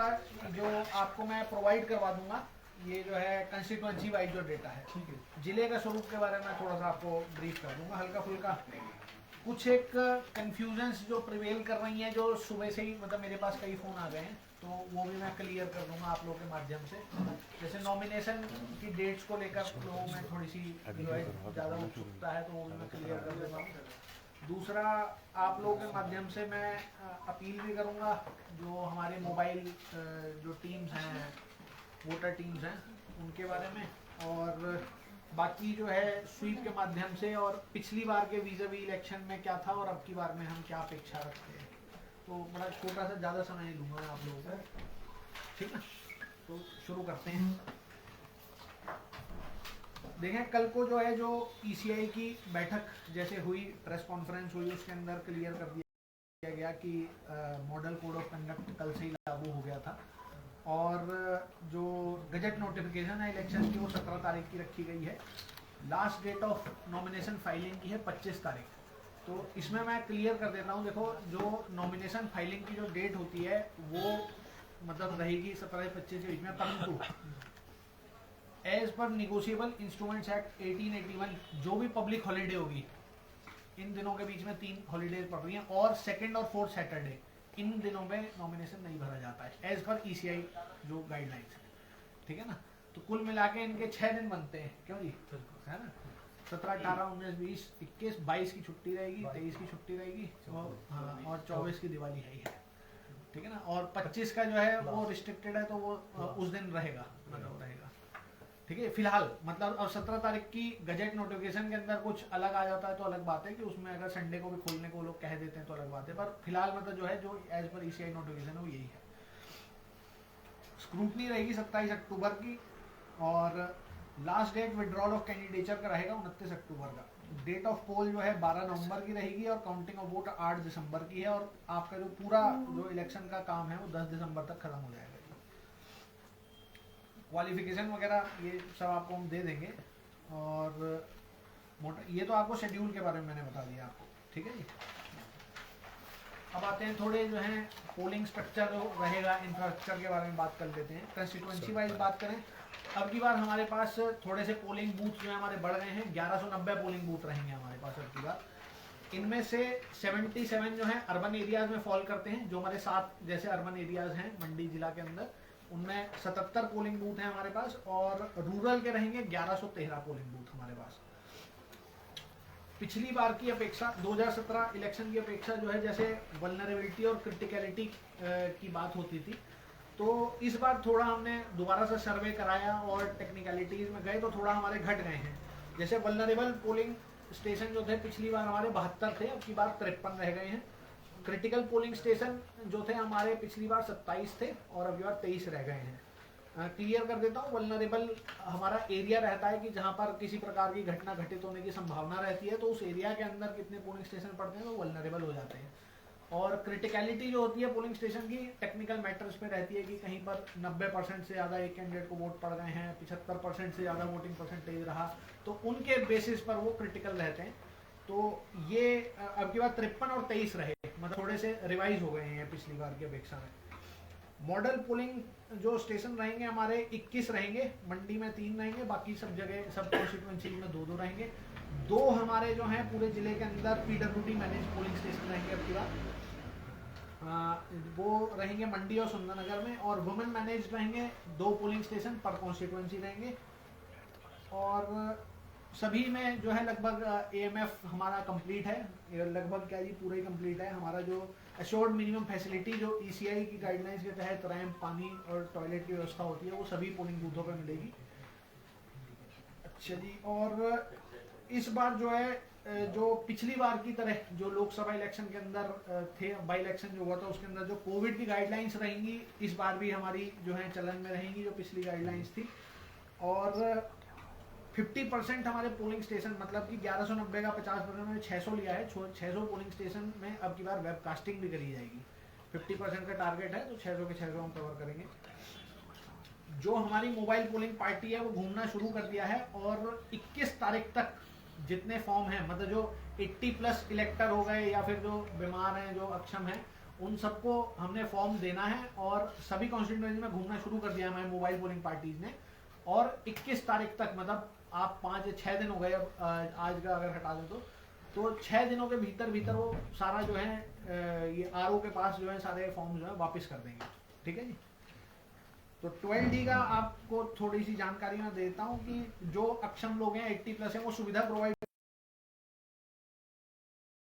का जो आपको मैं प्रोवाइड करवा दूंगा, ये जो है कंस्टिट्यूएंसी वाइज जो डेटा है, ठीक है। जिले का स्वरूप के बारे में थोड़ा सा आपको ब्रीफ कर दूंगा हल्का फुल्का। कुछ एक कंफ्यूजन्स जो प्रिवेल कर रही हैं, जो सुबह से ही मतलब मेरे पास कई फ़ोन आ गए हैं, तो वो भी मैं क्लियर कर दूंगा आप लोगों के माध्यम से। जैसे नॉमिनेशन की डेट्स को लेकर लोगों में थोड़ी सी जो है ज़्यादा उत्सुकता है, तो वो भी मैं क्लियर कर दूंगा। दूसरा, आप लोगों के माध्यम से मैं अपील भी करूंगा, जो हमारे मोबाइल जो टीम्स हैं, वोटर टीम्स हैं, उनके बारे में, और बाकी जो है स्वीप के माध्यम से, और पिछली बार के वीज़ावी इलेक्शन में क्या था और अब की बार में हम क्या अपेक्षा रखते हैं। तो बड़ा छोटा सा, ज़्यादा समय नहीं दूंगा मैं आप लोगों को, ठीक है। तो शुरू करते हैं। देखें, कल को जो है जो ईसीआई की बैठक जैसे हुई, प्रेस कॉन्फ्रेंस हुई, उसके अंदर क्लियर कर दिया गया कि मॉडल कोड ऑफ कंडक्ट कल से ही लागू हो गया था, और जो गजट नोटिफिकेशन है इलेक्शन की वो 17 तारीख की रखी गई है। Last date of nomination filing की है 25 तारीख। तो इसमें मैं क्लियर कर देता हूँ, देखो जो नॉमिनेशन फाइलिंग की जो डेट होती है वो मतलब रहेगी 17 से 25 के बीच में, परंतु as per negotiable instruments act 1881 जो भी पब्लिक हॉलीडे होगी, इन दिनों के बीच में 3 हॉलीडेज पड़ रही हैं, और सेकेंड और फोर्थ सैटरडे, इन दिनों में नॉमिनेशन नहीं भरा जाता है एज पर ईसीआई जो गाइडलाइंस है, ठीक है ना। तो कुल मिला के इनके 6 दिन बनते हैं, क्यों जी, है ना। 17, 18, 19, 20, 21, 22 की छुट्टी रहेगी, 23 की छुट्टी रहेगी, और 24 की दिवाली है ही है, ठीक है ना। और 25 का जो है वो रिस्ट्रिक्टेड है, तो वो उस दिन रहेगा, मतलब रहेगा, ठीक है फिलहाल मतलब। और 17 तारीख की गजट नोटिफिकेशन के अंदर कुछ अलग आ जाता है तो अलग बात है, कि उसमें अगर संडे को भी खोलने को लोग कह देते हैं तो अलग बात है, पर फिलहाल मतलब जो है जो एज पर ईसीआई नोटिफिकेशन है वो यही है। स्क्रूटनी रहेगी 27 अक्टूबर की, और last date withdrawal of candidature का रहेगा 29 अक्टूबर का। डेट ऑफ पोल जो है 12 नवंबर की रहेगी, और काउंटिंग ऑफ वोट 8 दिसंबर की है, और आपका जो पूरा जो इलेक्शन का काम है वो 10 दिसंबर तक खत्म हो जाएगा। क्वालिफिकेशन वगैरह ये सब आपको हम दे देंगे, और ये तो आपको शेड्यूल के बारे में मैंने बता दिया आपको, ठीक है जी। अब आते हैं थोड़े जो है पोलिंग स्ट्रक्चर जो रहेगा, इंफ्रास्ट्रक्चर के बारे में बात कर लेते हैं। कंस्टिट्यूएंसी वाइज बात करें, अब की बार हमारे पास थोड़े से पोलिंग बूथ जो है हमारे बढ़ गए हैं, 1190 पोलिंग बूथ रहेंगे हमारे पास अब की बार। इनमें से 77 जो है अर्बन एरियाज में फॉल करते हैं, जो हमारे 7 जैसे अर्बन एरियाज हैं मंडी जिला के अंदर, उनमें 77 पोलिंग बूथ हैं हमारे पास, और रूरल के रहेंगे 1113 पोलिंग बूथ हमारे पास। पिछली बार की अपेक्षा 2017 इलेक्शन की अपेक्षा जो है, जैसे वल्नरेबिलिटी और क्रिटिकलिटी की बात होती थी, तो इस बार थोड़ा हमने दोबारा से सर्वे कराया और टेक्निकलिटीज में गए तो थोड़ा हमारे घट गए हैं। जैसे वल्नरेबल पोलिंग स्टेशन जो थे पिछली बार हमारे 72 थे, अब की बार 53 रह गए हैं। क्रिटिकल पोलिंग स्टेशन जो थे हमारे पिछली बार 27 थे, और अब की बार 23 रह गए हैं। क्लियर कर देता हूँ, वल्नरेबल हमारा एरिया रहता है कि जहाँ पर किसी प्रकार की घटना घटित होने की संभावना रहती है, तो उस एरिया के अंदर कितने पोलिंग स्टेशन पड़ते हैं तो वल्नरेबल हो जाते हैं। और क्रिटिकलिटी जो होती है पोलिंग स्टेशन की, टेक्निकल मैटर्स पे रहती है कि कहीं पर 90% से ज़्यादा एक कैंडिडेट को वोट पड़ गए हैं, 75% से ज़्यादा वोटिंग परसेंटेज रहा, तो उनके बेसिस पर वो क्रिटिकल रहते हैं। तो ये अब की बार 53 और 23 रहे, मतलब थोड़े से रिवाइज हो गए हैं पिछली बार की अपेक्षा में। मॉडल पोलिंग जो स्टेशन रहेंगे हमारे 21 रहेंगे, मंडी में 3 रहेंगे, बाकी सब जगह सब कॉन्स्टिट्यूएंसी में 2-2 रहेंगे। 2 हमारे जो हैं पूरे जिले के अंदर पीडब्ल्यूडी मैनेज पोलिंग स्टेशन रहेंगे अब की बार, वो रहेंगे मंडी और सुंदरनगर में, और वुमेन मैनेज रहेंगे 2 पोलिंग स्टेशन पर कॉन्स्टिट्यूएंसी रहेंगे। और सभी में जो है लगभग एएमएफ हमारा कंप्लीट है, लगभग क्या जी पूरा ही कंप्लीट है। हमारा जो एश्योर्ड मिनिमम फैसिलिटी जो ईसीआई की गाइडलाइंस के तहत रैंप, पानी और टॉयलेट की व्यवस्था होती है, वो सभी पोलिंग बूथों पर मिलेगी। अच्छा जी, और इस बार जो है जो पिछली बार की तरह जो लोकसभा इलेक्शन के अंदर थे, बाई इलेक्शन जो हुआ था उसके अंदर जो कोविड की गाइडलाइंस रहेंगी, इस बार भी हमारी जो है चलन में रहेंगी जो पिछली गाइडलाइंस थी। और 50% हमारे पोलिंग स्टेशन, मतलब कि 1190 का 50% में 600 लिया है, 600 पोलिंग स्टेशन में अब की बार वेबकास्टिंग भी करी जाएगी। 50% का टारगेट है, तो 600 के 600 हम कवर करेंगे। जो हमारी मोबाइल पोलिंग पार्टी है वो घूमना शुरू कर दिया है, और 21 तारीख तक जितने फॉर्म हैं, मतलब जो 80+ इलेक्टर हो गए या फिर जो बीमार हैं, जो अक्षम हैं, उन सबको हमने फॉर्म देना है और सभी कॉन्स्टिट्यूएंसी में घूमना शुरू कर दिया हमारे मोबाइल पोलिंग पार्टीज ने। और 21 तारीख तक, मतलब आप 5 या 6 दिन हो गए अब, आज का अगर हटा दें तो 6 दिनों के भीतर वो सारा जो है ये आरओ के पास जो है सारे फॉर्म जो है वापस कर देंगे। ठीक है जी। तो 12D का आपको थोड़ी सी जानकारी मैं देता हूँ कि जो अक्षम लोग हैं 80+ हैं वो सुविधा प्रोवाइड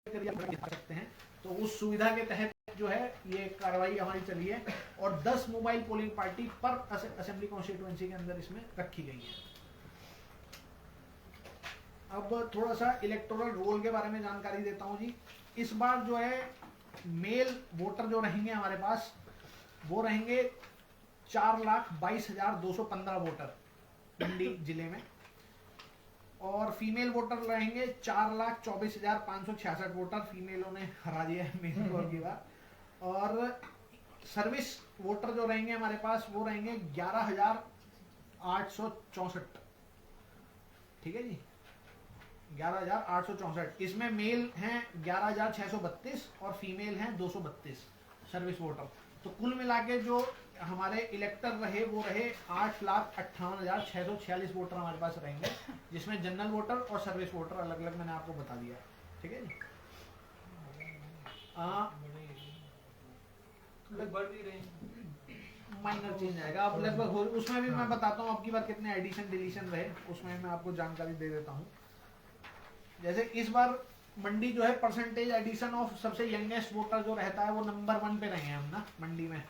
कर सकते हैं। तो उस सुविधा के तहत जो है ये कार्रवाई हमारी चली है और 10 मोबाइल पोलिंग पार्टी पर असेंबली कॉन्स्टिट्यूएंसी के अंदर इसमें रखी गई है। अब थोड़ा सा इलेक्टोरल रोल के बारे में जानकारी देता हूं जी। इस बार जो है मेल वोटर जो रहेंगे हमारे पास वो रहेंगे 4,22,215 वोटर मंडी जिले में, और फीमेल वोटर रहेंगे 4,24,566 वोटर। फीमेलों ने हरा दिया है मेल को की बार। और सर्विस वोटर जो रहेंगे हमारे पास वो रहेंगे 11,864। ठीक है जी, 11,864। इसमें मेल हैं 11,632 और फीमेल हैं 232 सर्विस वोटर। तो कुल मिला के जो हमारे इलेक्टर रहे वो रहे 8,58,646 वोटर हमारे पास रहेंगे, जिसमें जनरल वोटर और सर्विस वोटर अलग अलग मैंने आपको बता दिया। ठीक है जी। माइनर चेंज आएगा अब लगभग, उसमें भी मैं बताता हूँ आपकी बार कितने एडिशन डिलीशन रहे, उसमें मैं आपको जानकारी दे देता हूँ। जैसे इस बार मंडी जो है परसेंटेज एडिशन ऑफ सबसे यंगेस्ट वोटर जो रहता है वो नंबर 1 पे रहे हैं हम ना मंडी में।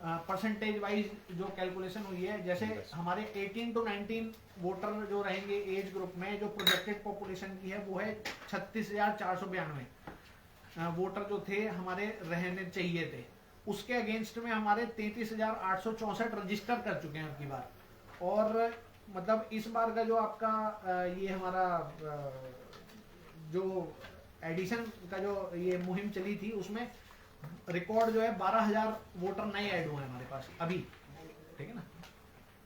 परसेंटेज वाइज जो कैलकुलेशन हुई है, जैसे हमारे 18 to 19 वोटर जो रहेंगे एज ग्रुप में, जो प्रोजेक्टेड पॉपुलेशन की है वो है 36,492 वोटर जो थे हमारे रहने चाहिए थे। उसके अगेंस्ट में हमारे 33,864 रजिस्टर कर चुके हैं अब की बार। और मतलब इस बार का जो आपका ये हमारा जो एडिशन का जो ये मुहिम चली थी उसमें रिकॉर्ड जो है 12,000 वोटर नए ऐड हुए हैं हमारे पास अभी। ठीक है ना,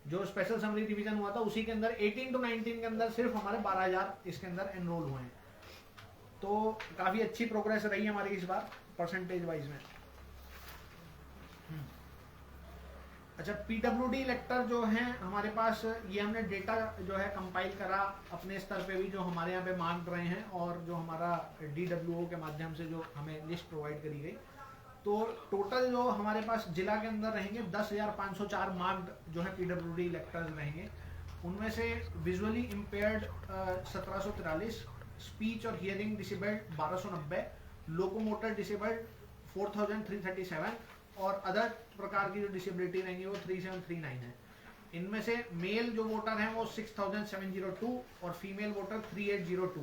जो स्पेशल समरी डिवीजन हुआ था उसी के अंदर 18 to 19 के अंदर सिर्फ हमारे 12,000 इसके अंदर एनरोल हुए हैं। तो काफी अच्छी प्रोग्रेस रही हमारी इस बार परसेंटेज वाइज में। अच्छा, पीडब्ल्यूडी इलेक्टर जो हैं हमारे पास, ये हमने डेटा जो है कंपाइल करा अपने स्तर पे भी, जो हमारे यहाँ पे मार्क रहे हैं और जो हमारा DWO के माध्यम से जो हमें लिस्ट प्रोवाइड करी गई। तो टोटल जो हमारे पास जिला के अंदर रहेंगे 10,504 मार्क्ड जो है पीडब्ल्यूडी इलेक्टर्स रहेंगे। उनमें से विजुअली इम्पेयर्ड 1743, स्पीच और हियरिंग डिसेबल्ड 1290, लोकोमोटर डिसेबल्ड 4,337 और अदर प्रकार की जो डिसेबिलिटी रहेंगी वो 3,739 है। इनमें से मेल जो वोटर हैं वो 6,702 और फीमेल वोटर 3,802।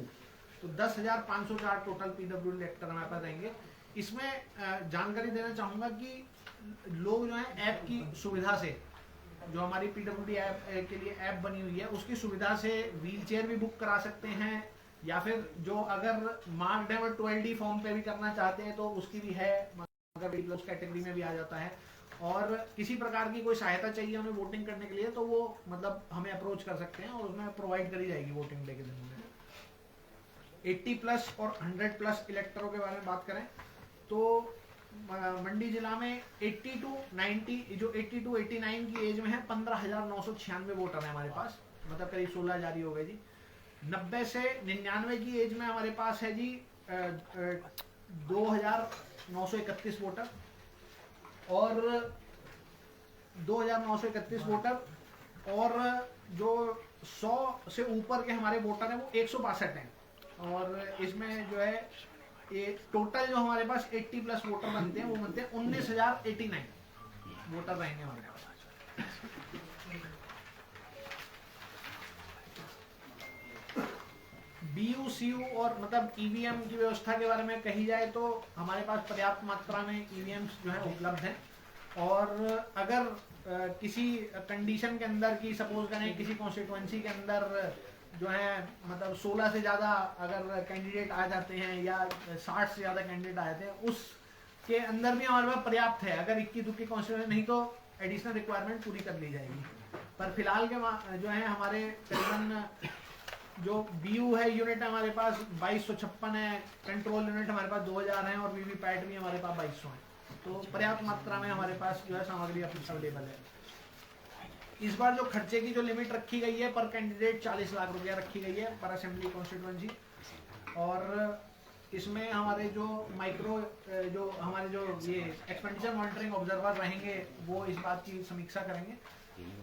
तो 10,504 टोटल पीडब्ल्यू इलेक्टर हमारे पास रहेंगे। इसमें जानकारी देना चाहूँगा कि लोग जो है ऐप की सुविधा से, जो हमारी पीडब्ल्यूडी ऐप के लिए ऐप बनी हुई है उसकी सुविधा से व्हील चेयर भी बुक करा सकते हैं, या फिर जो अगर मार्क्ड है वो 12D फॉर्म पे भी करना चाहते हैं तो उसकी भी है, अगर उस कैटेगरी में भी आ जाता है। और किसी प्रकार की कोई सहायता चाहिए उन्हें वोटिंग करने के लिए तो वो मतलब हमें अप्रोच कर सकते हैं और उसमें प्रोवाइड करी जाएगी वोटिंग डे के दिन में। 80+ और 100+ इलेक्टरों के बारे में बात करें तो मंडी जिला में 80 to 90, जो 80 to 89 की एज में है 15,996 वोटर है हमारे पास, मतलब करीब 16 जारी हो गए जी। 90 से 99 की एज में हमारे पास है जी 2,931 वोटर, और 2,931 वोटर। और जो 100 से ऊपर के हमारे वोटर हैं वो 162 हैं। और इसमें जो है ये टोटल जो हमारे पास 80+ वोटर बनते हैं वो बनते हैं 19,089 वोटर रहेंगे हमारे पास। BU-CU और मतलब EVM की व्यवस्था के बारे में कही जाए तो हमारे पास पर्याप्त मात्रा में EVMs जो है उपलब्ध हैं। और अगर किसी कंडीशन के अंदर की सपोज करें किसी कॉन्स्टिट्यूएंसी के अंदर जो है मतलब 16 से ज़्यादा अगर कैंडिडेट आ जाते हैं या 60 से ज़्यादा कैंडिडेट आ जाते हैं, उसके अंदर भी हमारे पास पर्याप्त है। अगर 21-22 कॉन्स्टिट्यूएंसी नहीं तो एडिशनल रिक्वायरमेंट पूरी कर ली जाएगी। पर फिलहाल के जो है हमारे करीबन जो BU है यूनिट हमारे पास 2,256 है, कंट्रोल यूनिट हमारे पास 2,000 है और वीवीपैट भी हमारे पास 2,200 है। तो पर्याप्त मात्रा में हमारे पास जो है सामग्री अवेलेबल है। इस बार जो खर्चे की जो लिमिट रखी गई है पर कैंडिडेट 40 लाख रुपया रखी गई है पर असेंबली कॉन्स्टिट्यूएंसी। और इसमें हमारे जो जो हमारे जो ये एक्सपेंडिचर मॉनिटरिंग ऑब्जर्वर रहेंगे वो इस बात की समीक्षा करेंगे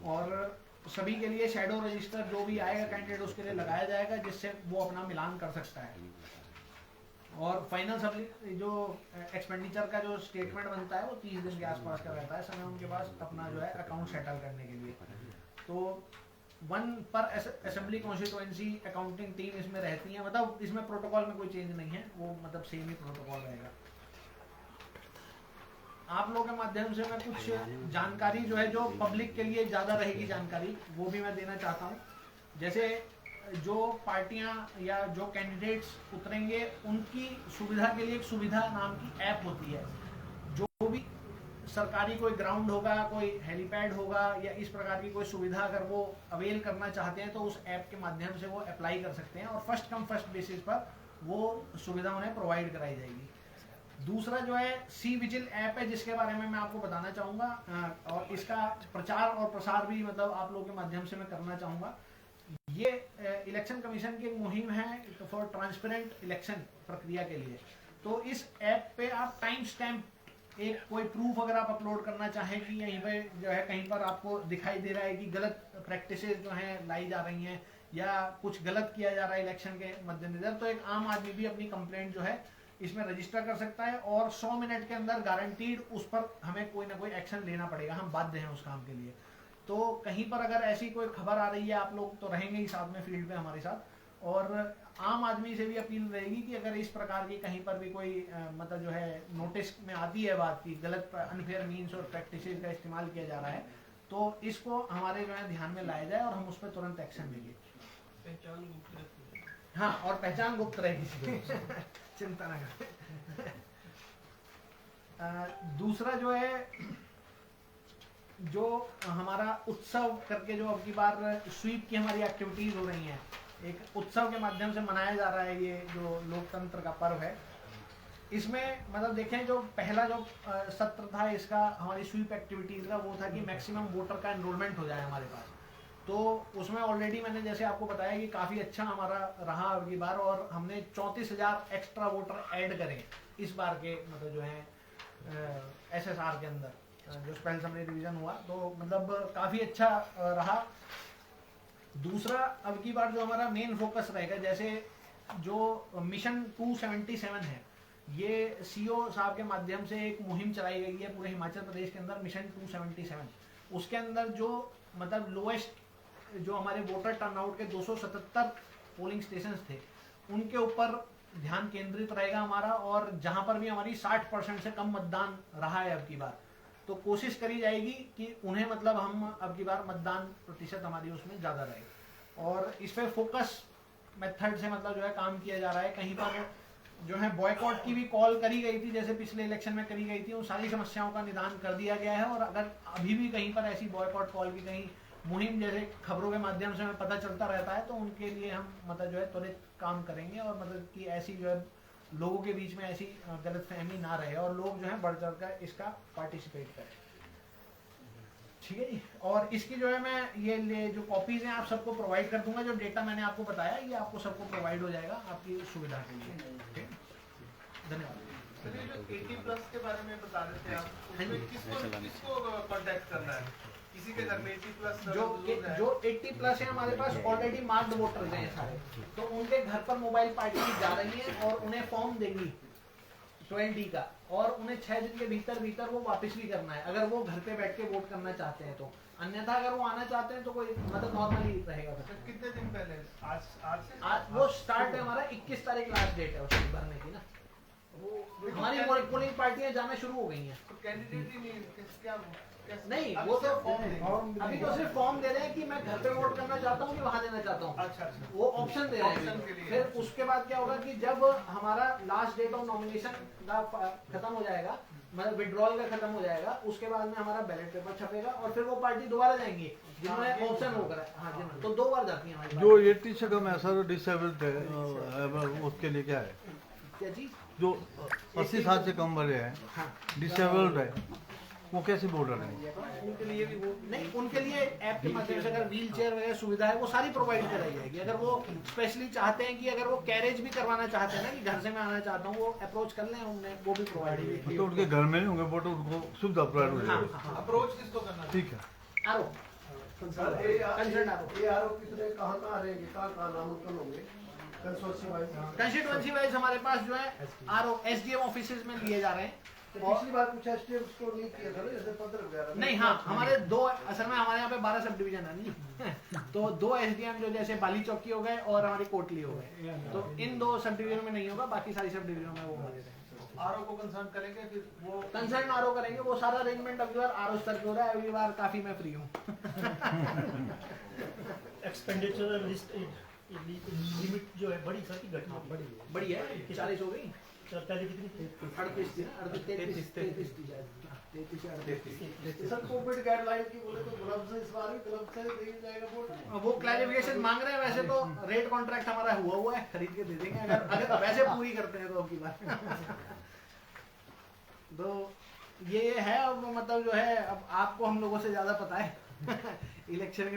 और सभी के लिए शैडो रजिस्टर जो भी आएगा कैंडिडेट उसके लिए लगाया जाएगा जिससे वो अपना मिलान कर सकता है। और फाइनल जो एक्सपेंडिचर का जो स्टेटमेंट बनता है वो 30 दिन के आसपास का रहता है समय उनके पास अपना जो है अकाउंट सेटल करने के लिए। तो 1 पर असेंबली कॉन्स्टिट्यूएंसी अकाउंटिंग टीम इसमें रहती है, मतलब इसमें प्रोटोकॉल में कोई चेंज नहीं है, वो मतलब सेम ही प्रोटोकॉल रहेगा। आप लोगों के माध्यम से मैं कुछ जानकारी जो है जो पब्लिक के लिए ज़्यादा रहेगी जानकारी वो भी मैं देना चाहता हूँ। जैसे जो पार्टियां या जो कैंडिडेट्स उतरेंगे उनकी सुविधा के लिए एक सुविधा नाम की ऐप होती है। जो भी सरकारी कोई ग्राउंड होगा, कोई हेलीपैड होगा या इस प्रकार की कोई सुविधा अगर वो अवेल करना चाहते हैं तो उस ऐप के माध्यम से वो अप्लाई कर सकते हैं और फर्स्ट कम फर्स्ट बेसिस पर वो सुविधा उन्हें प्रोवाइड कराई जाएगी। दूसरा जो है सी विजिल ऐप है जिसके बारे में मैं आपको बताना चाहूँगा और इसका प्रचार और प्रसार भी मतलब आप लोगों के माध्यम से मैं करना चाहूँगा। ये इलेक्शन कमीशन की एक मुहिम है फॉर ट्रांसपेरेंट इलेक्शन प्रक्रिया के लिए। तो इस ऐप पे आप टाइम स्टैम्प एक कोई प्रूफ अगर आप अपलोड करना चाहें कि यहीं पे जो है कहीं पर आपको दिखाई दे रहा है कि गलत प्रैक्टिसेस जो हैं लाई जा रही हैं या कुछ गलत किया जा रहा है इलेक्शन के मद्देनजर, तो एक आम आदमी भी अपनी कंप्लेंट जो है इसमें रजिस्टर कर सकता है और 100 मिनट के अंदर गारंटीड उस पर हमें कोई ना कोई एक्शन लेना पड़ेगा, हम बाध्य हैं उस काम के लिए। तो कहीं पर अगर ऐसी कोई खबर आ रही है आप लोग तो रहेंगे ही साथ में फील्ड पे हमारे साथ। और आम आदमी से भी अपील रहेगी कि अगर इस प्रकार की कहीं पर भी कोई मतलब जो है नोटिस में आती है बात की गलत अनफेयर मीन्स और प्रैक्टिसेस का इस्तेमाल किया जा रहा है तो इसको हमारे जो है ध्यान में लाया जाए और हम उस पर तुरंत एक्शन लेंगे। हाँ, और पहचान गुप्त रहेगी चिंता ना करें। दूसरा जो है जो हमारा उत्सव करके जो अब की बार स्वीप की हमारी एक्टिविटीज हो रही हैं, एक उत्सव के माध्यम से मनाया जा रहा है ये जो लोकतंत्र का पर्व है। इसमें मतलब देखें जो पहला जो सत्र था इसका हमारी स्वीप एक्टिविटीज का वो था कि मैक्सिमम वोटर का एनरोलमेंट हो जाए हमारे पास। तो उसमें ऑलरेडी मैंने जैसे आपको बताया कि काफ़ी अच्छा हमारा रहा अब की बार और हमने 34,000 एक्स्ट्रा वोटर ऐड करे इस बार के मतलब जो है SSR के अंदर जो स्पेशल समरी डिवीजन हुआ, तो मतलब काफ़ी अच्छा रहा। दूसरा अब की बार जो हमारा मेन फोकस रहेगा, जैसे जो मिशन 277 है ये CO साहब के माध्यम से एक मुहिम चलाई गई है पूरे हिमाचल प्रदेश के अंदर मिशन 277। उसके अंदर जो मतलब लोएस्ट जो हमारे वोटर टर्नआउट के 277 पोलिंग स्टेशंस थे उनके ऊपर ध्यान केंद्रित रहेगा हमारा। और जहां पर भी हमारी 60% से कम मतदान रहा है अब की बार तो कोशिश करी जाएगी कि उन्हें मतलब हम अब की बार मतदान प्रतिशत हमारी उसमें ज़्यादा रहे। और इस पर फोकस मेथड से मतलब जो है काम किया जा रहा है। कहीं पर जो है बॉयकॉट की भी कॉल करी गई थी जैसे पिछले इलेक्शन में करी गई थी, उन सारी समस्याओं का निदान कर दिया गया है। और अगर अभी भी कहीं पर ऐसी बॉयकॉट कॉल की कहीं मुहिम जैसे खबरों के माध्यम से हमें पता चलता रहता है तो उनके लिए हम मतलब जो है त्वरित काम करेंगे और मतलब कि ऐसी जो है लोगों के बीच में ऐसी गलतफहमी ना रहे और लोग जो है बढ़ चढ़ कर इसका पार्टिसिपेट करें। ठीक है जी। और इसकी जो है मैं ये जो कॉपीज हैं आप सबको प्रोवाइड कर दूंगा। जो डेटा मैंने आपको बताया ये आपको सबको प्रोवाइड हो जाएगा आपकी सुविधा के लिए। ठीक, धन्यवाद। सर, ये जो 80+ के बारे में बता रहे थे आप, उसमें किसको कांटेक्ट करना है? किसी के घर में 80+ जो 80+ है हमारे पास ऑलरेडी मार्क्ड वोटर्स हैं सारे, तो उनके घर पर मोबाइल पार्टी जा रही है और उन्हें फॉर्म देंगी 12D का और उन्हें 6 दिन के भीतर वो वापस भी करना है अगर वो घर पे बैठ के वोट करना चाहते हैं तो। अन्यथा अगर वो आना चाहते हैं तो कोई मतलब नॉर्मली रहेगा। तो कितने दिन पहले? आज वो स्टार्ट है हमारा 21 तारीख लास्ट डेट है उसकी भरने की ना। वो हमारी पोलिंग पार्टियां जाना शुरू हो गई हैं। तो कैंडिडेट ही नहीं वो तो अभी तो सिर्फ फॉर्म दे रहे हैं कि मैं घर पे वोट करना चाहता हूँ कि वहाँ देना चाहता हूँ। अच्छा। वो ऑप्शन दे रहे हैं। फिर उसके बाद क्या होगा कि जब हमारा लास्ट डेट ऑफ नॉमिनेशन का खत्म हो जाएगा मतलब विड्रॉल का खत्म हो जाएगा उसके बाद में हमारा बैलेट पेपर छपेगा और फिर वो पार्टी दोबारा जाएंगी जिन्होंने ऑप्शन होकर। हाँ, तो 2 बार जाती है जो 80 से कम ऐसा डिसेबल्ड है उसके लिए क्या है? क्या चीज? जो 80 साल से कम वाले हैं, हाँ डिसेबल्ड है, वो कैसे वोट डालेंगे? उनके लिए भी वो नहीं, उनके लिए ऐप के माध्यम से अगर व्हील चेयर वगैरह सुविधा है वो सारी प्रोवाइड कराई जाएगी। अगर वो स्पेशली चाहते हैं कि अगर वो कैरेज भी करवाना चाहते हैं ना कि घर से मैं आना चाहता हूँ, वो अप्रोच कर लें, उन्हें वो भी प्रोवाइड तो उनके घर में नहीं होंगे वोट, उनको सुविधा प्रोवाइड हो जाएगी। अप्रोच किसको करना है? ठीक है। आरो कंसर्न आरो ये आरोप कितने कहाँ रहेंगे, कहाँ नामांकन होंगे कंस्टिट्यूएंसी वाइज हमारे पास जो है आरो एसडीएम ऑफिसेज में लिए जा रहे हैं। तो पिछली बार कुछ एसडीएम को नहीं किया था ना, जैसे पत्र वगैरह नहीं, हाँ हमारे दो, असल में हमारे यहाँ पे 12 सब डिवीजन है नहीं तो 2 एसडीएम जो जैसे बाली चौकी हो गए और हमारी कोटली हो गए, तो इन 2 सब डिवीजन में नहीं होगा, बाकी सारी सब डिवीजन में वो हमारे रहेंगे। आरओ को कंसर्न करेंगे, फिर वो कंसर्न आरो करेंगे, वो सारा अरेंजमेंट अगली बार आरो स्तर पे हो रहा है, अगली बार काफी मैं फ्री हूँ। एक्सपेंडिचर लिस्ट लिमिट जो है बड़ी सर की घटना बड़ी है, 40 हो गई, पहले कितनी थी? 38 थी ना, 33 थी शायद, 33 या 38। सर कोविड गाइडलाइन की बोले तो ग्लव्स इस बार भी ग्लव्स से दिया जाएगा वोट। वो क्लैरिफिकेशन मांग रहे हैं। वैसे तो रेट कॉन्ट्रैक्ट हमारा हुआ है, खरीद के दे देंगे अगर वैसे पूरी करते हैं तो अब की बार। तो ये है, अब मतलब जो है अब आपको हम लोगों से ज्यादा पता है इलेक्शन